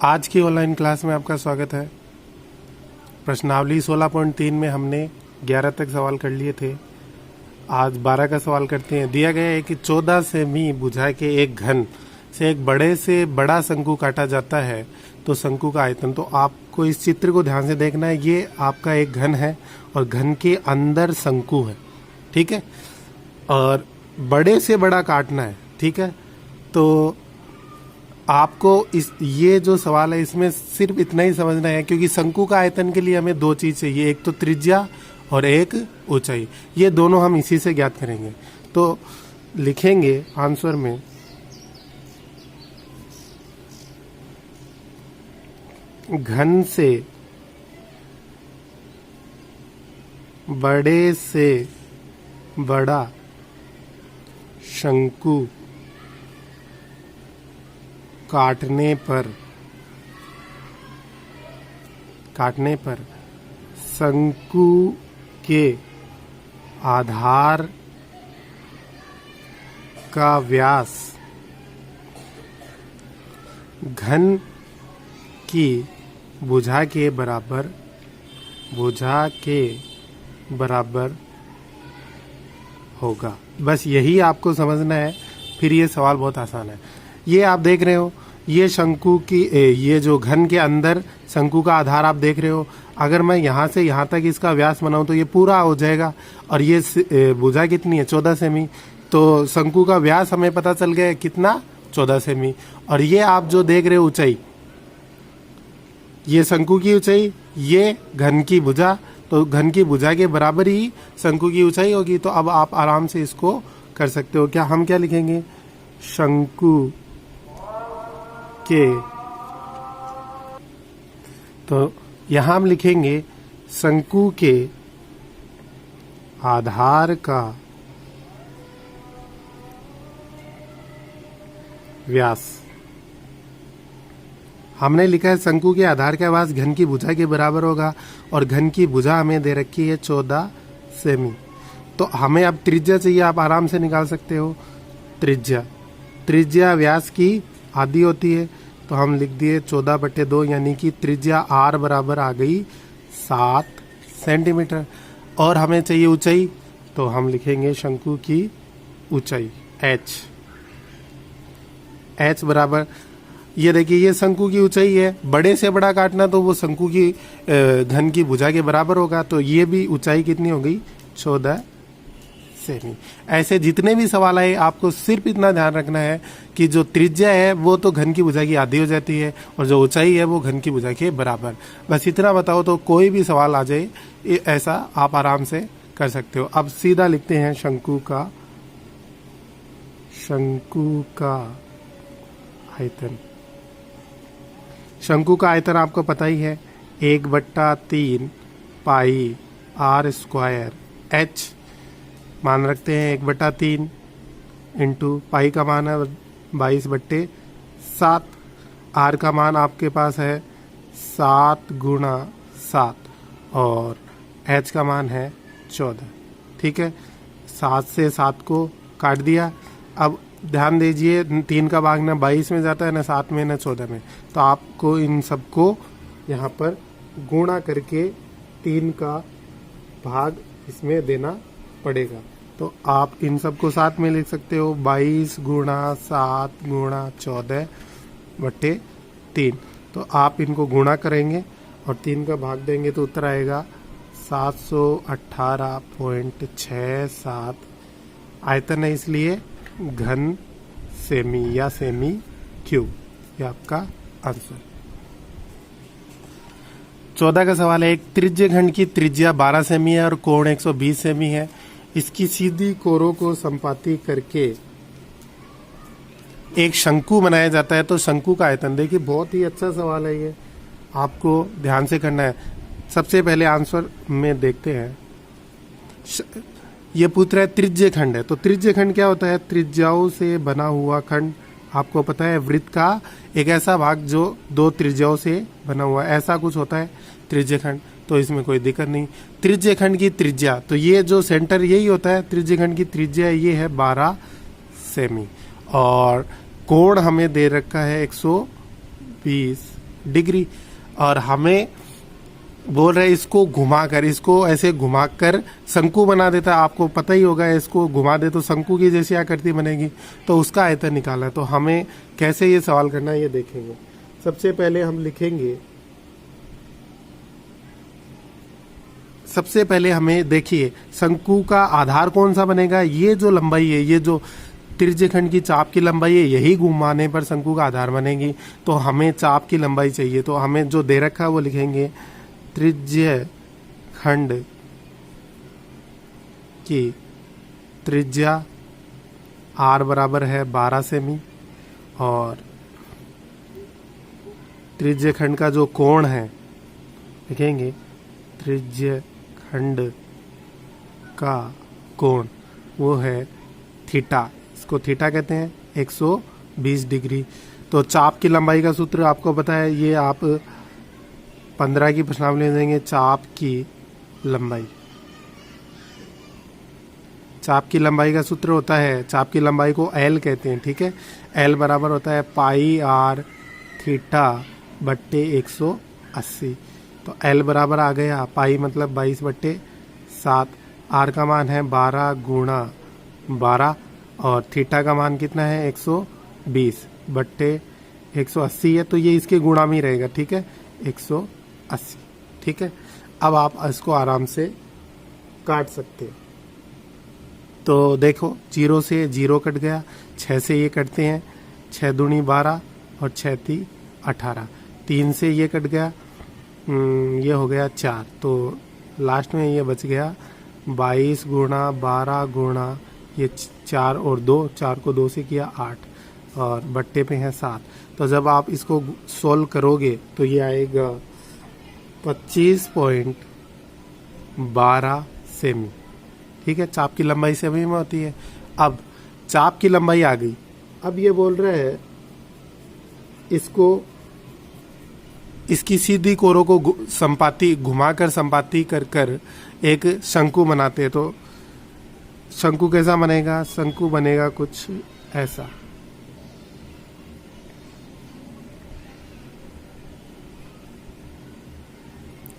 आज की online class में आपका स्वागत है। प्रश्नावली 16.3 में हमने 11 तक सवाल कर लिए थे। आज 12 का सवाल करते हैं। दिया गया है कि 14 सेमी भुजा के एक घन से एक बड़े से बड़ा शंकु काटा जाता है तो शंकु का आयतन। तो आपको इस चित्र को ध्यान से देखना है। ये आपका एक घन है और घन के अंदर शंकु है, ठीक है, और बड़े से बड़ा काटना है, ठीक है। तो आपको ये जो सवाल है इसमें सिर्फ इतना ही समझना है, क्योंकि शंकु का आयतन के लिए हमें दो चीज चाहिए, एक तो त्रिज्या और एक ऊंचाई। ये दोनों हम इसी से ज्ञात करेंगे। तो लिखेंगे आंसर में घन से बड़े से बड़ा शंकु काटने पर शंकु के आधार का व्यास घन की भुजा के बराबर होगा। बस यही आपको समझना है, फिर ये सवाल बहुत आसान है। ये आप देख रहे हो, ये शंकु की ये जो घन के अंदर शंकु का आधार आप देख रहे हो। अगर मैं यहाँ से यहाँ तक इसका व्यास बनाऊं तो ये पूरा हो जाएगा। और ये भुजा कितनी है? 14 सेमी। तो शंकु का व्यास हमें पता चल गया कितना? 14 सेमी। और ये आप जो देख रहे हो ऊंचाई, ये शंकु की ऊंचाई, ये घन की भुजा। तो घन की भुजा के बराबर ही शंकु की ऊंचाई होगी। तो अब आप आराम से इसको कर सकते हो। क्या हम क्या लिखेंगे? शंकु के, तो यहां हम लिखेंगे शंकु के आधार का व्यास। हमने लिखा है शंकु के आधार का व्यास घन की भुजा के बराबर होगा, और घन की भुजा हमें दे रखी है 14 सेमी। तो हमें अब त्रिज्या चाहिए, आप आराम से निकाल सकते हो। त्रिज्या व्यास की आधी होती है, तो हम लिख दिए 14/2, यानी कि त्रिज्या r बराबर आ गई 7 सेंटीमीटर। और हमें चाहिए ऊंचाई, तो हम लिखेंगे शंकु की ऊंचाई h बराबर, ये देखिए ये शंकु की ऊंचाई है। बड़े से बड़ा काटना तो वो शंकु की घन की भुजा के बराबर होगा। तो ये भी ऊंचाई कितनी हो गई? 14 सेमी। ऐसे जितने भी सवाल आए आपको सिर्फ इतना ध्यान रखना है कि जो त्रिज्या है वो तो घन की भुजा की आधी हो जाती है, और जो ऊंचाई है वो घन की भुजा के बराबर। बस इतना बताओ तो कोई भी सवाल आ जाए ऐसा आप आराम से कर सकते हो। अब सीधा लिखते हैं शंकु का आयतन। शंकु का आयतन आपको पता ही है, 1/3 पाई r स्क्वायर h मान रखते हैं 1/3 इंटू पाई का मान है 22/7, r का मान आपके पास है 7 गुणा 7 और h का मान है 14, ठीक है। 7 से 7 को काट दिया। अब ध्यान दीजिए 3 का भाग ना 22 में जाता है, ना 7 में, ना 14 में। तो आपको इन सबको यहाँ पर गुणा करके 3 का भाग इसमें देना पड़ेगा। तो आप इन सबको साथ में लिख सकते हो, 22 गुणा 7 गुणा 14/3। तो आप इनको गुणा करेंगे और 3 का भाग देंगे तो उत्तर आएगा 718.67। आयतन है इसलिए घन सेमी या सेमी क्यूब, ये आपका आंसर। 14 का सवाल है, एक त्रिज्य खंड की त्रिज्या 12 सेमी है और कोण 120 सेमी है। इसकी सीधी कोरों को संपाती करके एक शंकु बनाया जाता है, तो शंकु का आयतन। देखिए बहुत ही अच्छा सवाल है, ये आपको ध्यान से करना है। सबसे पहले आंसर में देखते हैं। ये पूछ रहा है त्रिज्य खंड है, तो त्रिज्य खंड क्या होता है? त्रिज्याओं से बना हुआ खंड। आपको पता है वृत्त का एक ऐसा भाग जो 2 त्रिज्याओं से बना हुआ है, ऐसा कुछ होता है त्रिज्य खंड। तो इसमें कोई दिक्कत नहीं। त्रिज्य खंड की त्रिज्या, तो ये जो सेंटर यही होता है त्रिज्य खंड की त्रिज्या, ये है 12 सेमी। और कोण हमें दे रखा है 120 डिग्री, और हमें बोल रहे इसको घुमाकर, इसको ऐसे घुमाकर शंकु बना देता है। आपको पता ही होगा, इसको घुमा दे तो शंकु की जैसी आकृति बनेगी, तो उसका आयतन निकालना है। तो हमें कैसे ये सवाल करना है ये देखेंगे। सबसे पहले हम लिखेंगे, सबसे पहले हमें देखिए शंकु का आधार कौन सा बनेगा। ये जो लंबाई है, ये जो त्रिज्यखंड की चाप की लंबाई है, यही घुमाने पर शंकु का आधार बनेगी। तो हमें चाप की लंबाई चाहिए, तो हमें जो दे रखा है वो लिखेंगे त्रिज्यखंड की त्रिज्या r बराबर है 12 सेमी, और त्रिज्यखंड का जो कोण है लिखेंगे त्रिज्यखंड का कोण वो है थीटा, इसको थीटा कहते हैं 120 डिग्री। तो चाप की लंबाई का सूत्र आपको पता है, ये आप 15 की प्रश्नावली देंगे। चाप की लंबाई, चाप की लंबाई का सूत्र होता है, चाप की लंबाई को एल कहते हैं, ठीक है। एल बराबर होता है पाई आर थीटा बट्टे 180। तो एल बराबर आ गया, पाई मतलब 22/7, आर का मान है 12 गुणा 12, और थीटा का मान कितना है 120 बट्टे 180 है, तो ये इसके गुणा में ही रहेगा, ठीक है, 180, ठीक है। अब आप इसको आराम से काट सकते हैं। तो देखो 0 से 0 कट गया, 6 से ये कटते हैं, 6 दूनी 12 और 6 ती 18, 3 से ये कट गया, ये हो गया 4, तो लास्ट में ये बच गया 22 गुणा 12 गुणा ये 4 और 2, 4 को 2 से किया 8, और बट्टे पे है 7। तो जब आप इसको सोल्व करोगे तो ये आएगा 25.12 सेमी, ठीक है। चाप की लंबाई सेमी में होती है। अब चाप की लंबाई आ गई, अब ये बोल रहा है इसको, इसकी सीधी कोरों को संपाती घुमाकर संपाती कर कर एक शंकु बनाते हैं। तो शंकु कैसा बनेगा? शंकु बनेगा कुछ ऐसा,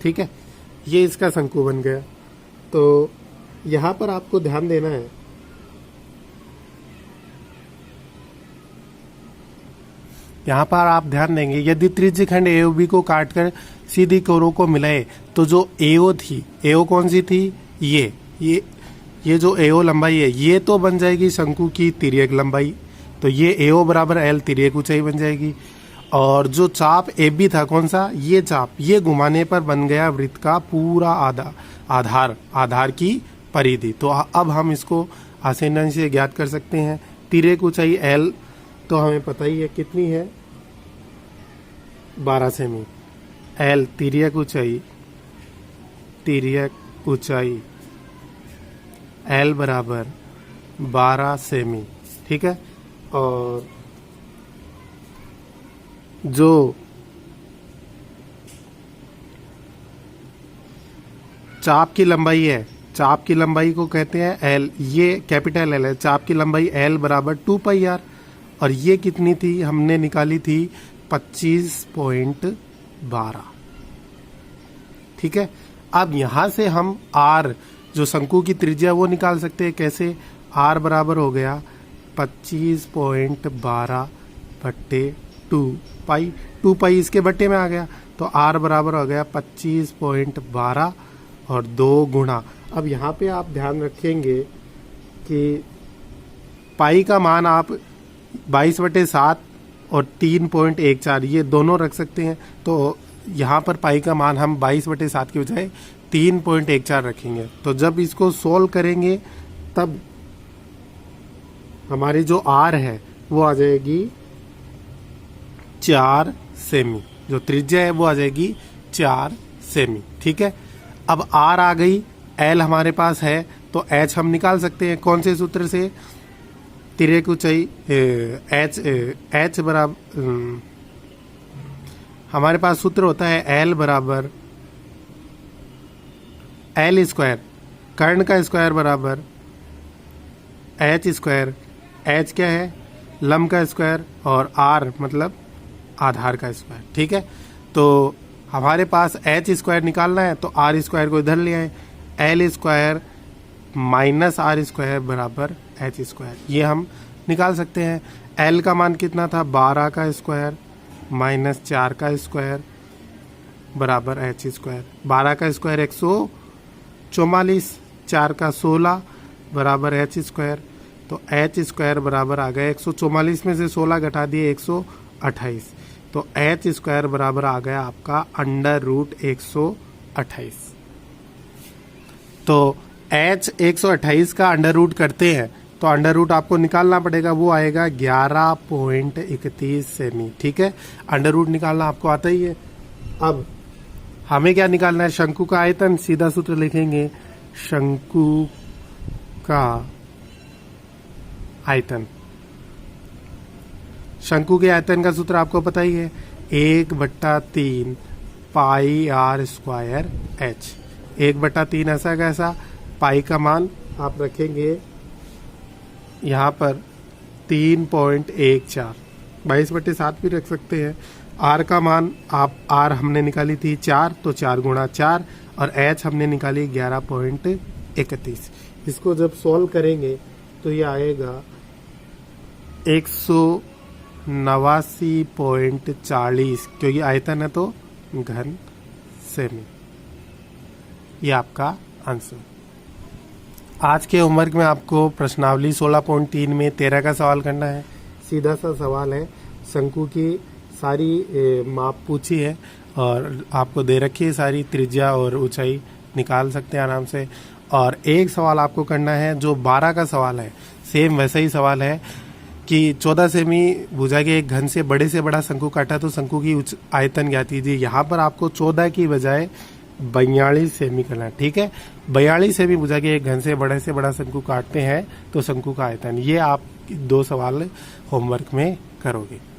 ठीक है। ये इसका शंकु बन गया। तो यहां पर आपको ध्यान देना है, यहाँ पर आप ध्यान देंगे, यदि त्रिज्यखंड AOB को काटकर सीधी कोरों को मिलाए तो जो AO थी, AO कौन सी थी? ये जो AO लंबाई है, ये तो बन जाएगी शंकु की तिर्यक लंबाई। तो ये AO बराबर L तिर्यक ऊंचाई बन जाएगी। और जो चाप AB था कौन सा? ये चाप, ये घुमाने पर बन गया वृत्त का पूरा आधार की परिधि। तो अब हम इसको आसानी से ज्ञात कर सकते हैं। तिर्यक ऊंचाई L तो हमें पता ही है कितनी है, 12 सेमी। L तिर्यक ऊंचाई L बराबर 12 सेमी, ठीक है। और जो चाप की लंबाई है, चाप की लंबाई को कहते हैं L, ये कैपिटल L है। चाप की लंबाई L बराबर 2πr, और ये कितनी थी? हमने निकाली थी 25.12, ठीक है। अब यहां से हम R जो शंकु की त्रिज्या वो निकाल सकते हैं। कैसे? R बराबर हो गया 25.12 बट्टे 2π, 2π इसके बट्टे में आ गया, तो R बराबर हो गया 25.12 और 2 गुणा। अब यहाँ पे आप ध्यान रखेंगे कि पाई का मान आप 22/7 और 3.14 ये दोनों रख सकते हैं। तो यहाँ पर पाई का मान हम 22/7 की बजाय 3.14 रखेंगे। तो जब इसको सोल्व करेंगे तब हमारी जो R है वो आ जाएगी 4 सेमी, जो त्रिज्या है वो आ जाएगी 4 सेमी, ठीक है। अब R आ गई, L हमारे पास है, तो H हम निकाल सकते हैं। कौन से सूत्र से? तिर्यक ऊंचाई H बराबर, हमारे पास सूत्र होता है L बराबर L स्क्वायर, कर्ण का स्क्वायर बराबर H स्क्वायर। H क्या है? लंब का स्क्वायर और आर मतलब आधार का स्क्वायर। ठीक है, तो हमारे पास एच स्क्वायर निकालना है तो आर स्क्वायर को इधर ले आए, L square minus R square बराबर एच स्क्वायर, ये हम निकाल सकते हैं। एल का मान कितना था, 12 का स्क्वायर माइनस 4 का स्क्वायर बराबर एच स्क्वायर। 12 का स्क्वायर 144, 4 का 16 बराबर एच स्क्वायर। तो एच स्क्वायर बराबर आ गया 144 में से 16 घटा दिए 128, तो एच स्क्वायर बराबर आ गया आपका √128। तो एच 128 का अंडर रूट करते हैं तो अंडर रूट आपको निकालना पड़ेगा, वो आएगा 11.31 सेमी। ठीक है, अंडर रूट निकालना आपको आता ही है। अब हमें क्या निकालना है, शंकु का आयतन। सीधा सूत्र लिखेंगे, शंकु का आयतन। शंकु के आयतन का सूत्र आपको पता ही है, 1/3 पाई आर स्क्वायर एच। 1/3 ऐसा कैसा, पाई का मान आप रखेंगे यहाँ पर 3.14, 22/7 भी रख सकते हैं। आर का मान आप, आर हमने निकाली थी 4, तो 4 गुणा 4, और एच हमने निकाली 11.31। इसको जब सॉल्व करेंगे तो ये आएगा 189.40, क्योंकि आयतन है तो घन सेमी। ये आपका आंसर। आज के होमवर्क में आपको प्रश्नावली 16.3 में 13 का सवाल करना है। सीधा सा सवाल है, शंकु की सारी माप पूछी है और आपको दे रखी है सारी त्रिज्या और ऊंचाई, निकाल सकते हैं आराम से। और एक सवाल आपको करना है जो 12 का सवाल है, सेम वैसा ही सवाल है कि 14 सेमी भुजा के एक घन से बड़ा शंकु काटा तो शंकु की आयतन ज्ञात कीजिए। यहाँ पर आपको 14 की बजाय 42 सेमी करना है। ठीक है, 42 सेमी भुजा के एक घन से बड़ा शंकु काटते हैं तो शंकु का आयतन। ये आप 2 सवाल होमवर्क में करोगे।